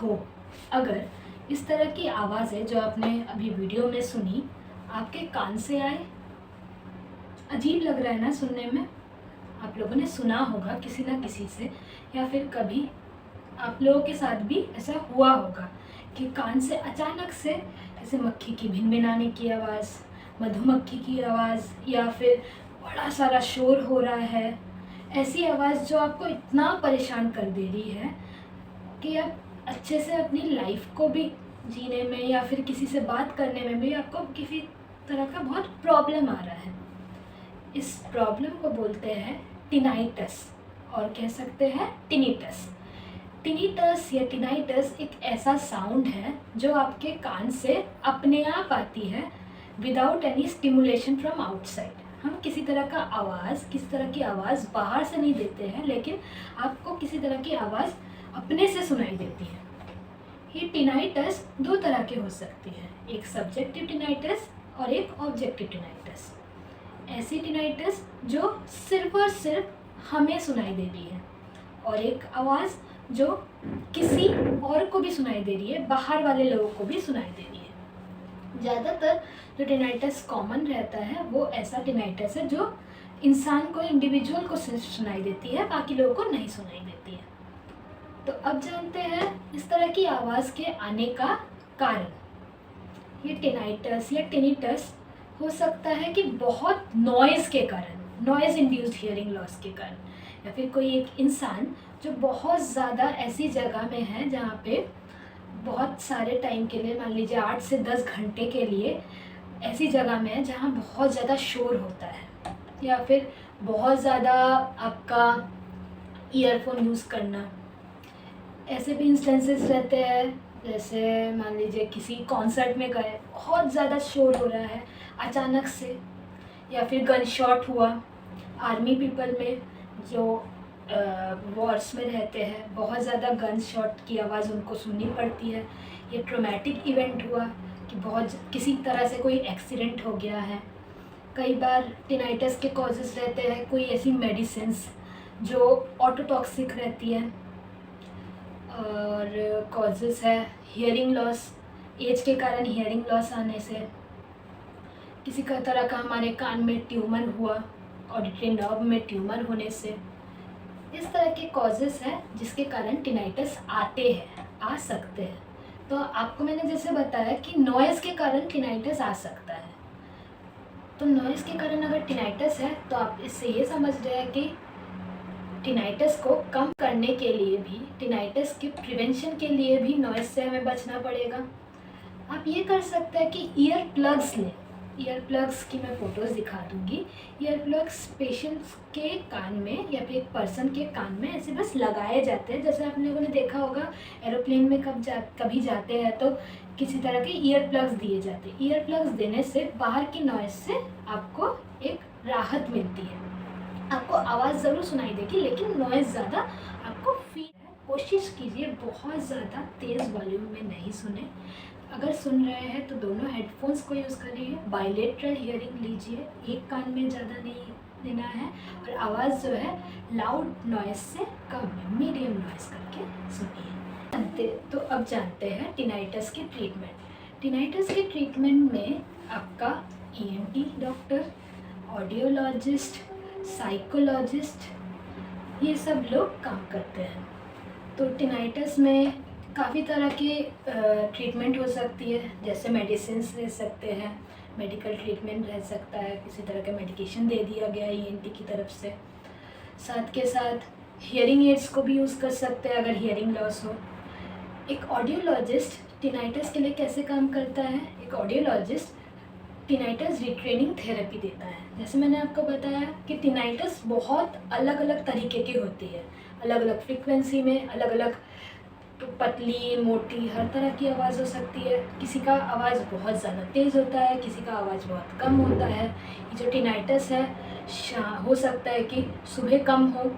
हो अगर इस तरह की आवाज़ें जो आपने अभी वीडियो में सुनी आपके कान से आए। अजीब लग रहा है ना सुनने में। आप लोगों ने सुना होगा किसी ना किसी से, या फिर कभी आप लोगों के साथ भी ऐसा हुआ होगा कि कान से अचानक से जैसे मक्खी की भिनभिनाने की आवाज़, मधुमक्खी की आवाज़, या फिर बड़ा सारा शोर हो रहा है। ऐसी आवाज़ जो आपको इतना परेशान कर दे रही है कि आप अच्छे से अपनी लाइफ को भी जीने में या फिर किसी से बात करने में भी आपको किसी तरह का बहुत प्रॉब्लम आ रहा है। इस प्रॉब्लम को बोलते हैं टिनाइटस, और कह सकते हैं टिनिटस। टिनिटस या टिनाइटस एक ऐसा साउंड है जो आपके कान से अपने आप आती है without any stimulation from outside. हम किसी तरह की आवाज़ बाहर से नहीं देते हैं, लेकिन आपको किसी तरह की आवाज़ अपने से सुनाई देती है। ये टिनाइटस दो तरह के हो सकती है, एक सब्जेक्टिव टिनाइटस और एक ऑब्जेक्टिव टिनाइटस। ऐसी टिनाइटस जो सिर्फ और सिर्फ हमें सुनाई दे रही है, और एक आवाज़ जो किसी और को भी सुनाई दे रही है, बाहर वाले लोगों को भी सुनाई दे रही है। ज़्यादातर जो टिनाइटस कॉमन रहता है वो ऐसा टिनाइटस है जो इंसान को, इंडिविजुअल को सिर्फ सुनाई देती है, बाकी लोगों को नहीं सुनाई देती है। तो अब जानते हैं इस तरह की आवाज़ के आने का कारण। ये टिनाइटस या टिनिटस हो सकता है कि बहुत नॉइज़ के कारण, नॉइज़ इंड्यूस्ड हियरिंग लॉस के कारण, या फिर कोई एक इंसान जो बहुत ज़्यादा ऐसी जगह में है जहाँ पे बहुत सारे टाइम के लिए, मान लीजिए 8 से 10 घंटे के लिए ऐसी जगह में है जहाँ बहुत ज़्यादा शोर होता है, या फिर बहुत ज़्यादा आपका ईयरफोन यूज़ करना। ऐसे भी इंस्टेंसेस रहते हैं, जैसे मान लीजिए किसी कॉन्सर्ट में गए, बहुत ज़्यादा शोर हो रहा है अचानक से, या फिर गन शॉट हुआ। आर्मी पीपल में जो वॉर्स में रहते हैं, बहुत ज़्यादा गन शॉट की आवाज़ उनको सुननी पड़ती है। ये ट्रॉमेटिक इवेंट हुआ कि बहुत किसी तरह से कोई एक्सीडेंट हो गया है। कई बार टिनाइटस के कॉजेज़ रहते हैं कोई ऐसी मेडिसिन्स जो ऑटोटॉक्सिक रहती है, और कॉजेज़ है हियरिंग लॉस, एज के कारण हियरिंग लॉस आने से, किसी का तरह का हमारे कान में ट्यूमर हुआ, ऑडिटरी नर्व में ट्यूमर होने से। इस तरह के कॉजेज़ हैं जिसके कारण टिनाइटस आते हैं, आ सकते हैं। तो आपको मैंने जैसे बताया कि नॉइज़ के कारण टिनाइटस आ सकता है। तो नॉइज़ के कारण अगर टिनाइटस है तो आप इससे ये समझ रहे हैं कि टिनाइटस को कम करने के लिए भी, टिनाइटस के प्रिवेंशन के लिए भी नॉइज़ से हमें बचना पड़ेगा। आप ये कर सकते हैं कि ईयर प्लग्स लें। ईयर प्लग्स की मैं फ़ोटोज़ दिखा दूँगी। ईयर प्लग्स पेशेंट्स के कान में या फिर एक पर्सन के कान में ऐसे बस लगाए जाते हैं। जैसे आप लोगों ने देखा होगा एरोप्लेन में कभी जाते हैं तो किसी तरह के ईयर प्लग्स दिए जाते हैं। ईयर प्लग्स देने से बाहर की नॉइज़ से आपको एक राहत मिलती है। आपको आवाज़ ज़रूर सुनाई देगी, लेकिन नॉइज़ ज़्यादा आपको फील है। कोशिश कीजिए बहुत ज़्यादा तेज़ वॉल्यूम में नहीं सुने। अगर सुन रहे हैं तो दोनों हेडफोन्स को यूज़ करिए, बाइलेटरल हियरिंग लीजिए, एक कान में ज़्यादा नहीं देना है, और आवाज़ जो है लाउड नॉइज़ से कम है, मीडियम नॉइज़ करके सुनिए। तो अब जानते हैं टिनाइटस के ट्रीटमेंट। टिनाइटस के ट्रीटमेंट में आपका ईएनटी डॉक्टर, ऑडियोलॉजिस्ट, साइकोलॉजिस्ट, ये सब लोग काम करते हैं। तो टिनाइटस में काफ़ी तरह की ट्रीटमेंट हो सकती है, जैसे मेडिसिन्स ले सकते हैं, मेडिकल ट्रीटमेंट रह सकता है, किसी तरह का मेडिकेशन दे दिया गया है ईएनटी की तरफ से। साथ के साथ हियरिंग एड्स को भी यूज़ कर सकते हैं अगर हियरिंग लॉस हो। एक ऑडियोलॉजिस्ट टिनाइटस के लिए कैसे काम करता है? एक ऑडियोलॉजिस्ट टिनाइटस रिट्रेनिंग थेरेपी देता है। जैसे मैंने आपको बताया कि टिनाइटस बहुत अलग अलग तरीके की होती है, अलग अलग फ्रीक्वेंसी में, अलग अलग पतली मोटी हर तरह की आवाज़ हो सकती है। किसी का आवाज़ बहुत ज़्यादा तेज़ होता है, किसी का आवाज़ बहुत कम होता है। ये जो टिनाइटस है हो सकता है कि सुबह कम हो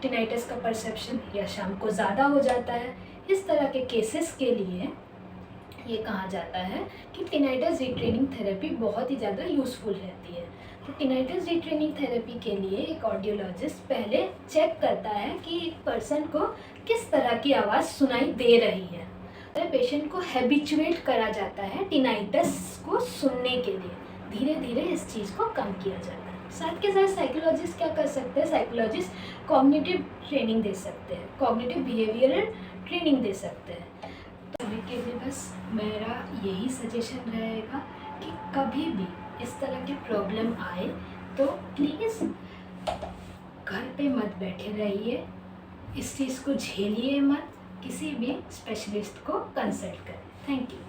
टिनाइटस का परसेप्शन, या शाम को ज़्यादा हो जाता है। इस तरह के केसेस के लिए ये कहा जाता है कि टिनाइटस रिट्रेनिंग थेरेपी बहुत ही ज़्यादा यूज़फुल रहती है। तो टिनाइटस रीट्रेनिंग थेरेपी के लिए एक ऑडियोलॉजिस्ट पहले चेक करता है कि एक पर्सन को किस तरह की आवाज़ सुनाई दे रही है। तो पेशेंट को हैबिचुएट करा जाता है टिनाइटस को सुनने के लिए। धीरे धीरे इस चीज़ को कम किया जाता है। साथ के साथ साइकोलॉजिस्ट क्या कर सकते हैं, साइकोलॉजिस्ट कॉग्निटिव ट्रेनिंग दे सकते हैं, कॉग्निटिव बिहेवियरल ट्रेनिंग दे सकते हैं। तो अभी के लिए बस मेरा यही सजेशन रहेगा कि कभी भी इस तरह की प्रॉब्लम आए तो प्लीज़ घर पे मत बैठे रहिए, इस चीज़ को झेलिए मत, किसी भी स्पेशलिस्ट को कंसल्ट करें। Thank you.